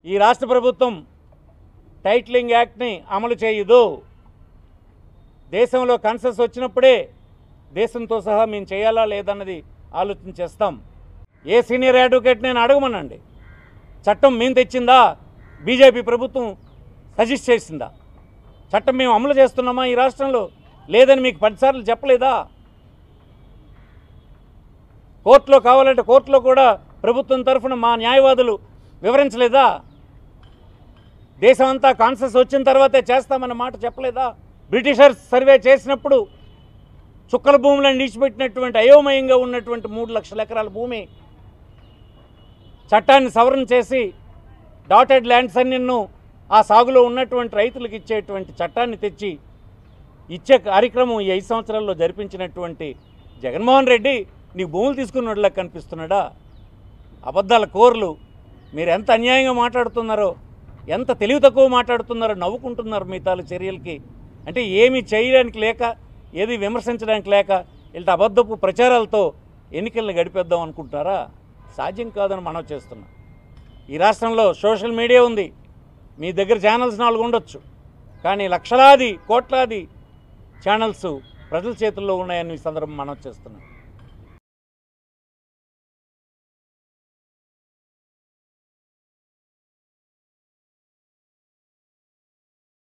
ఈ రాష్ట్ర ప్రభుత్వం టైటిలింగ్ యాక్ట్ని అమలు చేయదు. దేశంలో కన్సెస్ వచ్చినప్పుడే దేశంతో సహా మేము చేయాలా లేదన్నది ఆలోచన చేస్తాం. ఏ సీనియర్ అడ్వకేట్ నేను అడగమనండి, చట్టం మేము తెచ్చిందా, బీజేపీ ప్రభుత్వం సజెస్ట్ చేసిందా? చట్టం మేము అమలు చేస్తున్నామా ఈ రాష్ట్రంలో? లేదని మీకు 10 సార్లు చెప్పలేదా? కోర్టులో కావాలంటే కోర్టులో కూడా ప్రభుత్వం తరఫున మా న్యాయవాదులు వివరించలేదా? దేశమంతా కాన్సెస్ వచ్చిన తర్వాతే చేస్తామన్న మాట చెప్పలేదా? బ్రిటిషర్స్ సర్వే చేసినప్పుడు చుక్కల భూములను నిలిచిపెట్టినటువంటి అయోమయంగా ఉన్నటువంటి 3 లక్షల ఎకరాల భూమి చట్టాన్ని సవరణ చేసి డాటెడ్ ల్యాండ్స్ అన్నిన్ను ఆ సాగులో ఉన్నటువంటి రైతులకు ఇచ్చేటువంటి చట్టాన్ని తెచ్చి ఇచ్చే కార్యక్రమం ఈ 5 సంవత్సరాల్లో జరిపించినటువంటి జగన్మోహన్ రెడ్డి నీకు భూములు తీసుకున్నట్లా కనిపిస్తున్నాడా? అబద్ధాల కోర్లు. మీరు ఎంత అన్యాయంగా మాట్లాడుతున్నారో, ఎంత తెలివి తక్కువ మాట్లాడుతున్నారో నవ్వుకుంటున్నారు మీ తాలూ చర్యలకి. అంటే ఏమీ చేయడానికి లేక, ఏది విమర్శించడానికి లేక ఇలాంటి అబద్ధపు ప్రచారాలతో ఎన్నికలను గడిపేద్దాం అనుకుంటారా? సాధ్యం కాదని మనం చేస్తున్నాం. ఈ రాష్ట్రంలో సోషల్ మీడియా ఉంది, మీ దగ్గర ఛానల్స్ 4 ఉండొచ్చు, కానీ లక్షలాది కోట్లాది ఛానల్స్ ప్రజల చేతుల్లో ఉన్నాయని ఈ సందర్భం మనం చేస్తున్నాం.